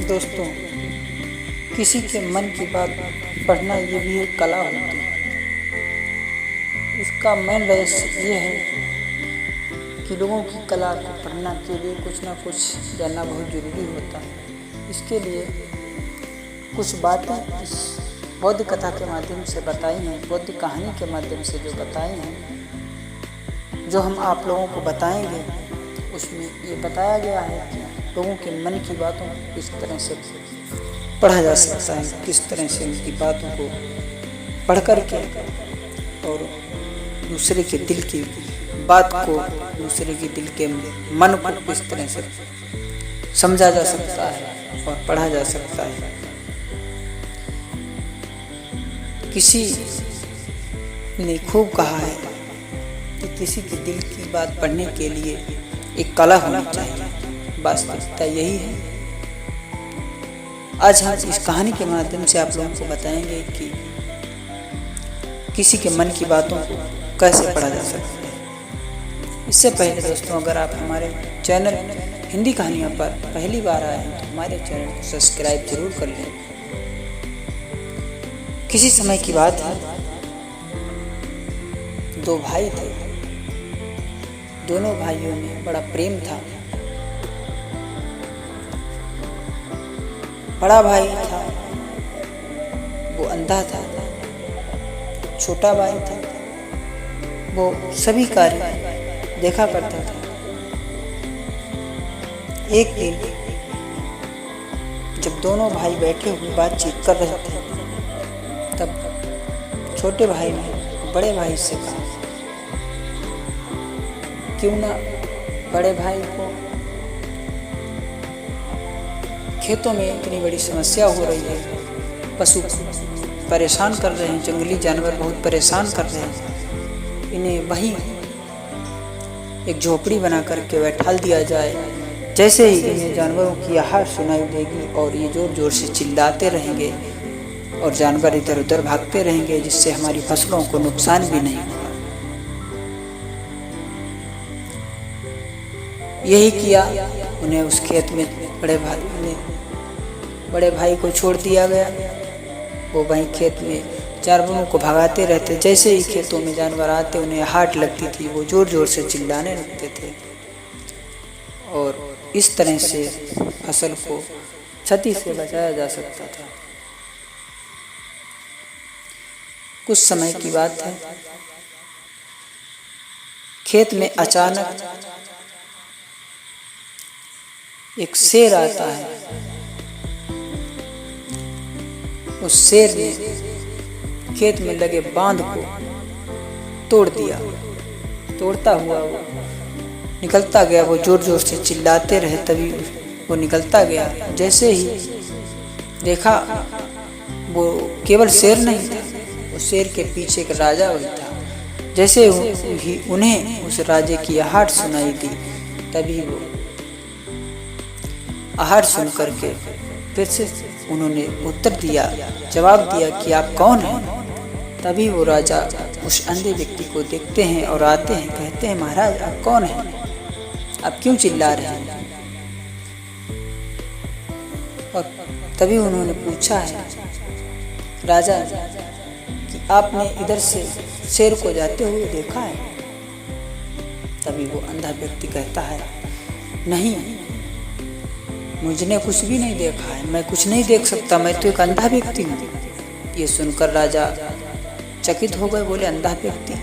दोस्तों, किसी के मन की बात पढ़ना ये भी एक कला होती है। इसका मेन रहस्य ये है कि लोगों की कला को पढ़ना के लिए कुछ ना कुछ जानना बहुत ज़रूरी होता है। इसके लिए कुछ बातें इस बौद्ध कथा के माध्यम से बताई हैं, बौद्ध कहानी के माध्यम से जो बताई हैं, जो हम आप लोगों को बताएंगे। उसमें ये बताया गया है कि लोगों के मन की बातों को किस तरह से पढ़ा जा सकता है, किस तरह से उनकी बातों को पढ़ कर के और दूसरे के दिल की बात को, दूसरे के दिल के मन को किस तरह से समझा जा सकता है और पढ़ा जा सकता है। किसी ने खूब कहा है कि किसी के दिल की बात पढ़ने के लिए एक कला होनी चाहिए। वास्तविकता यही है। आज हम इस कहानी के माध्यम से आप लोगों को बताएंगे कि किसी के मन की बातों को कैसे पढ़ा जा सकता है। इससे पहले दोस्तों, अगर आप हमारे चैनल हिंदी कहानियों पर पहली बार आए हैं तो हमारे चैनल को सब्सक्राइब जरूर कर लें। किसी समय की बात है, दो भाई थे। दोनों भाइयों में बड़ा प्रेम था। बड़ा भाई था वो अंधा था, छोटा भाई था वो सभी कार्य देखा करता था। एक दिन जब दोनों भाई बैठे हुए बातचीत कर रहे थे, तब छोटे भाई ने बड़े भाई से कहा, क्यों ना बड़े भाई को खेतों में इतनी बड़ी समस्या हो रही है, पशु परेशान कर रहे हैं, जंगली जानवर बहुत परेशान कर रहे हैं, इन्हें वहीं एक झोपड़ी बना करके बैठाल दिया जाए। जैसे ही इन्हें जानवरों की आवाज़ सुनाई देगी और ये जोर जोर से चिल्लाते रहेंगे और जानवर इधर उधर भागते रहेंगे, जिससे हमारी फसलों को नुकसान भी नहीं होगा। यही किया। उन्हें उस खेत में बड़े भाई को छोड़ दिया गया। वो वहीं खेत में जानवरों को भगाते रहते। जैसे ही खेतों में जानवर आते उन्हें हाट लगती थी, वो जोर जोर से चिल्लाने लगते थे और इस तरह से फसल को क्षति से बचाया जा सकता था। कुछ समय की बात है, खेत में अचानक एक शेर आता है। उस शेर ने खेत में लगे बांध को तोड़ दिया। तोड़ता हुआ वो निकलता गया। वो जोर जोर से चिल्लाते रहे, तभी वो निकलता गया। जैसे ही देखा, वो केवल शेर नहीं था, वो शेर के पीछे एक राजा भी था। जैसे ही उन्हें उस राजे की आहट सुनाई दी, तभी वो आहट सुन करके फिर से उन्होंने उत्तर दिया, जवाब दिया कि आप कौन हैं। तभी वो राजा उस अंधे व्यक्ति को देखते हैं और आते हैं, कहते हैं, महाराज आप कौन हैं, आप क्यों चिल्ला रहे हैं। और तभी उन्होंने पूछा है राजा कि आपने इधर से शेर को जाते हुए देखा है। तभी वो अंधा व्यक्ति कहता है, नहीं, मुझने कुछ भी नहीं देखा है, मैं कुछ नहीं देख सकता, मैं तो एक अंधा व्यक्ति हूँ। ये सुनकर राजा चकित हो गए, बोले अंधा व्यक्ति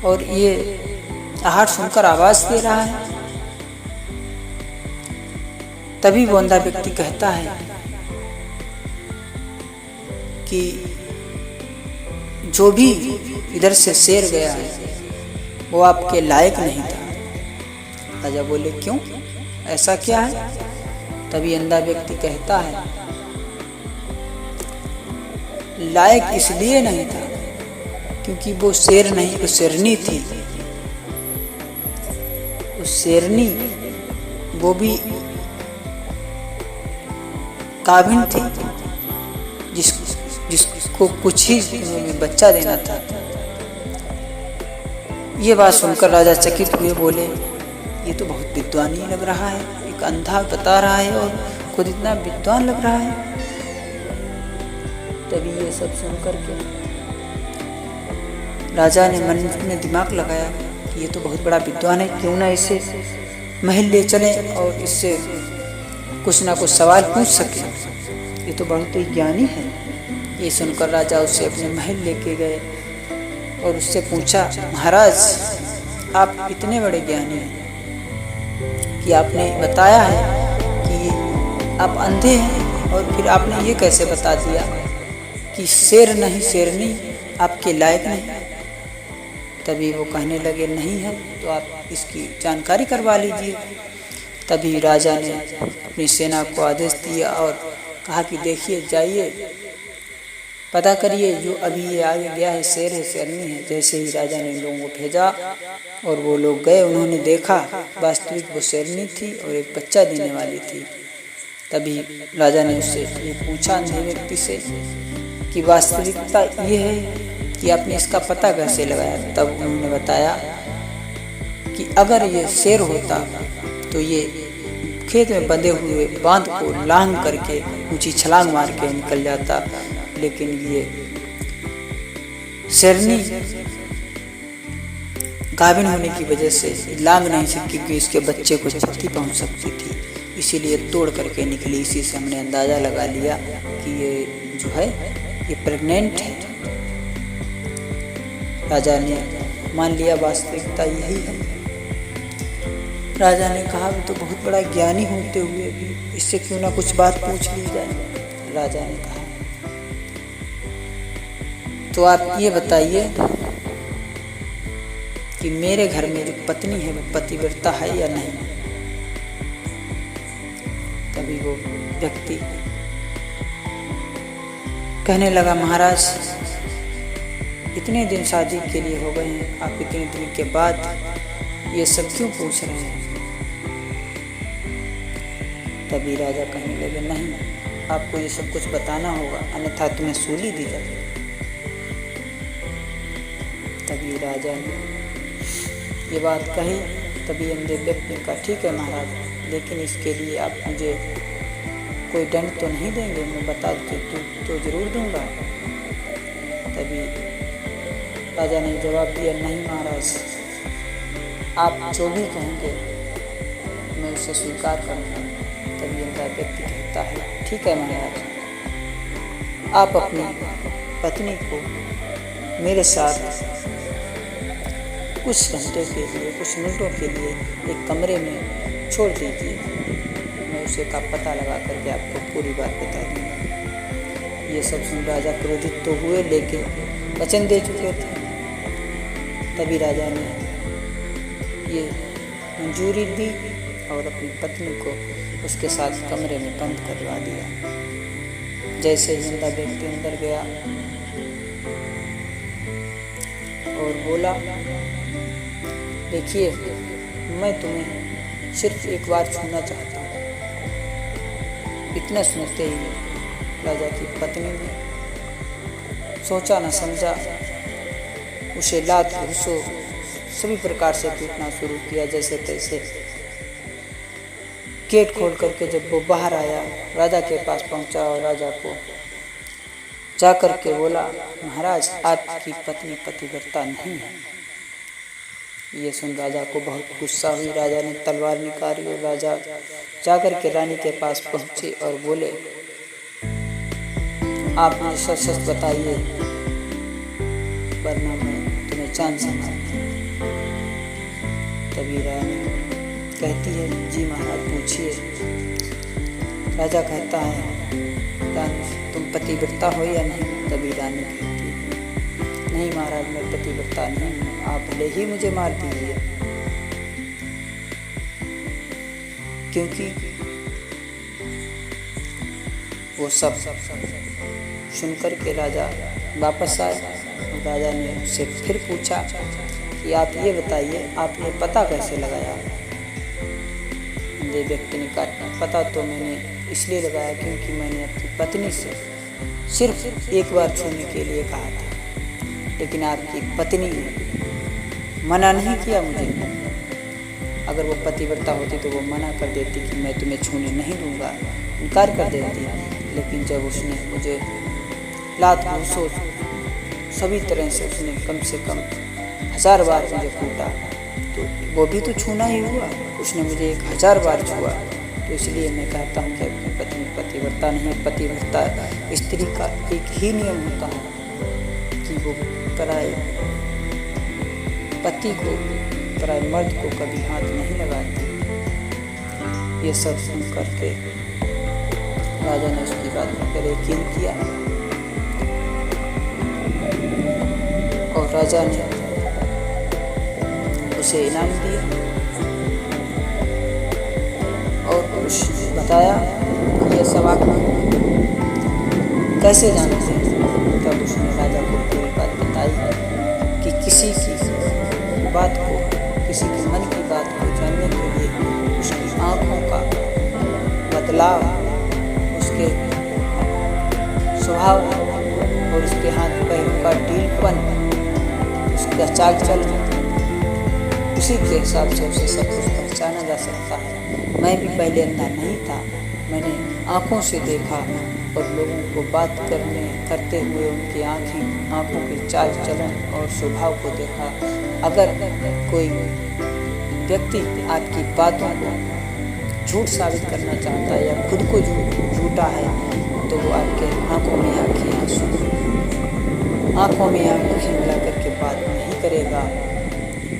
और ये आहट सुनकर आवाज दे रहा है। तभी वो अंधा व्यक्ति कहता है कि जो भी इधर से शेर गया है वो आपके लायक नहीं था। राजा बोले, क्यों, ऐसा क्या है। तभी अंधा व्यक्ति कहता है, लायक इसलिए नहीं था क्योंकि वो शेर नहीं, वो शेरनी थी। उस शेरनी वो भी गाभिन थी, जिसको कुछ ही दिनों में बच्चा देना था। ये बात सुनकर राजा चकित हुए, बोले, ये तो बहुत विद्वानी लग रहा है, एक अंधा बता रहा है और खुद इतना विद्वान लग रहा है। तभी ये सब सुन करके राजा ने मन में दिमाग लगाया कि ये तो बहुत बड़ा विद्वान है, क्यों ना इसे महल ले चले और इससे कुछ ना कुछ सवाल पूछ सके, ये तो बहुत ही ज्ञानी है। ये सुनकर राजा उसे अपने महल लेके गए और उससे पूछा, महाराज आप इतने बड़े ज्ञानी हैं कि आपने बताया है कि आप अंधे हैं, और फिर आपने ये कैसे बता दिया कि शेर नहीं शेरनी आपके लायक नहीं। तभी वो कहने लगे, नहीं है तो आप इसकी जानकारी करवा लीजिए। तभी राजा ने अपनी सेना को आदेश दिया और कहा कि देखिए, जाइए पता करिए जो अभी ये आगे गया है शेर है शेरनी है। जैसे ही राजा ने लोगों को भेजा और वो लोग गए, उन्होंने देखा वास्तविक वो शेरनी थी और एक बच्चा देने वाली थी। तभी राजा ने उससे ये पूछा अंधे व्यक्ति से कि वास्तविकता ये है कि आपने इसका पता कैसे लगाया। तब उन्होंने बताया कि अगर ये शेर होता तो ये खेत में बंधे हुए बांध को लांघ करके ऊंची छलांग मार के निकल जाता, लेकिन ये शेरनी गाभिन होने की वजह से लांघ नहीं सकती क्योंकि इसके बच्चे को क्षति पहुंच सकती थी, इसीलिए तोड़ करके निकली। इसी से हमने अंदाजा लगा लिया कि ये जो है ये प्रेग्नेंट है। राजा ने मान लिया वास्तविकता यही है। राजा ने कहा, वो तो बहुत बड़ा ज्ञानी होते हुए भी इससे क्यों ना कुछ बात पूछ ली जाए। राजा ने कहा, तो आप ये बताइए कि मेरे घर में जो पत्नी है वो पतिव्रता है या नहीं। तभी वो व्यक्ति कहने लगा, महाराज इतने दिन शादी के लिए हो गए हैं, आप इतने दिन के बाद ये सब क्यों पूछ रहे हैं। तभी राजा कहने लगे, नहीं आपको ये सब कुछ बताना होगा, अन्यथा तुम्हें सूली दी जाएगी। तभी राजा ने ये बात कही। तभी अंधे व्यक्ति ने कहा, ठीक है महाराज, लेकिन इसके लिए आप मुझे कोई दंड तो नहीं देंगे। मैं बता तो जरूर दूंगा। तभी राजा ने जवाब दिया, नहीं महाराज, आप जो भी कहेंगे मैं उसे स्वीकार करूँगा। तभी अंधा व्यक्ति कहता है, ठीक है महाराज, आप अपनी पत्नी को मेरे साथ कुछ घंटे के लिए, कुछ मिनटों के लिए एक कमरे में छोड़ दीजिए। मैं उसे का पता लगा करके आपको पूरी बात बता दूँगा। ये सब सुन राजा क्रोधित तो हुए, लेकिन वचन दे चुके थे। तभी राजा ने ये मंजूरी दी और अपनी पत्नी को उसके साथ कमरे में बंद करवा दिया। जैसे ही अंधा व्यक्ति अंदर गया और बोला, देखिए मैं तुम्हें सिर्फ एक बार छूना चाहता हूँ। इतना सुनते ही राजा की पत्नी ने सोचा न समझा, उसे लात घूसो सभी प्रकार से पीटना शुरू किया। जैसे तैसे गेट खोल करके जब वो बाहर आया, राजा के पास पहुंचा और राजा को जा करके बोला, महाराज आपकी पत्नी पतिव्रता नहीं है। ये सुन राजा को बहुत गुस्सा हुई। राजा ने तलवार निकाली और राजा जाकर के रानी के पास पहुंचे और बोले, आप मुझे सच सच बताइए, वरना मैं तुम्हें जान से मारूंगा। तभी रानी कहती है, जी महाराज पूछिए। राजा कहता है, रानी तुम पतिव्रता हो या नहीं। तभी रानी कहती है, नहीं महाराज मैं पतिव्रता नहीं हूँ, आप भले ही मुझे मार दीजिए। क्योंकि वो सब सुनकर के राजा वापस आए। राजा ने उससे फिर पूछा कि आप ये बताइए, आपने पता कैसे लगाया। अंधे व्यक्ति ने कहा, पता तो मैंने इसलिए लगाया क्योंकि मैंने अपनी पत्नी से सिर्फ एक बार छूने के लिए कहा था, लेकिन आपकी पत्नी ने मना नहीं किया मुझे। अगर वो पतिव्रता होती तो वो मना कर देती कि मैं तुम्हें छूने नहीं दूंगा, इनकार कर देती। लेकिन जब उसने मुझे लात घूंसों सभी तरह से उसने कम से कम 1000 बार मुझे कूटा, तो वो भी तो छूना ही हुआ। उसने मुझे 1000 बार छुआ। तो इसलिए मैं कहता हूँ कि अपनी पत्नी पतिव्रता नहीं है। पतिव्रता स्त्री का एक ही नियम होता है कि वो पराए पति को, पराए मर्द को कभी हाथ नहीं लगाती। ये सब सुन करके राजा ने उसकी बात पर यकीन किया और राजा ने उसे इनाम दिया और कुछ बताया कि ये सब आप कैसे जानते हैं। तब उसने राजा को पूरी बात बताई कि किसी की बात को, किसी के मन की बात को जानने के लिए उसकी आँखों का बदलाव, उसके स्वभाव और उसके हाथ पैरों का ढीलपन, उसका चाल चलन, उसी के हिसाब से उसे सब कुछ पहचाना जा सकता है। मैं भी पहले अंधा नहीं था, मैंने आँखों से देखा और लोगों को बात करते हुए उनकी आँखों के चाल चलन और स्वभाव को देखा। अगर कोई व्यक्ति आपकी बातों को झूठ साबित करना चाहता है या खुद को झूठा है तो वो आपके आँखों में आँखें मिला करके बात नहीं करेगा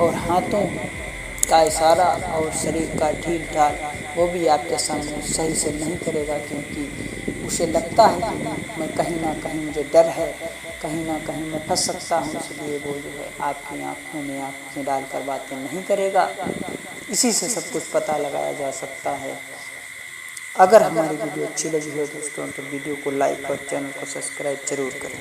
और हाथों का इशारा और शरीर का ढील ढाल वो भी आपके सामने सही से नहीं करेगा, क्योंकि उसे लगता है कि मैं कहीं ना कहीं मुझे डर है, कहीं ना कहीं मैं फंस सकता हूँ, इसलिए वो जो है आपकी आँखों में आँखें डालकर बातें नहीं करेगा। इसी से सब कुछ पता लगाया जा सकता है। अगर हमारी वीडियो अच्छी लगी हो दोस्तों तो वीडियो को लाइक और चैनल को सब्सक्राइब जरूर करें।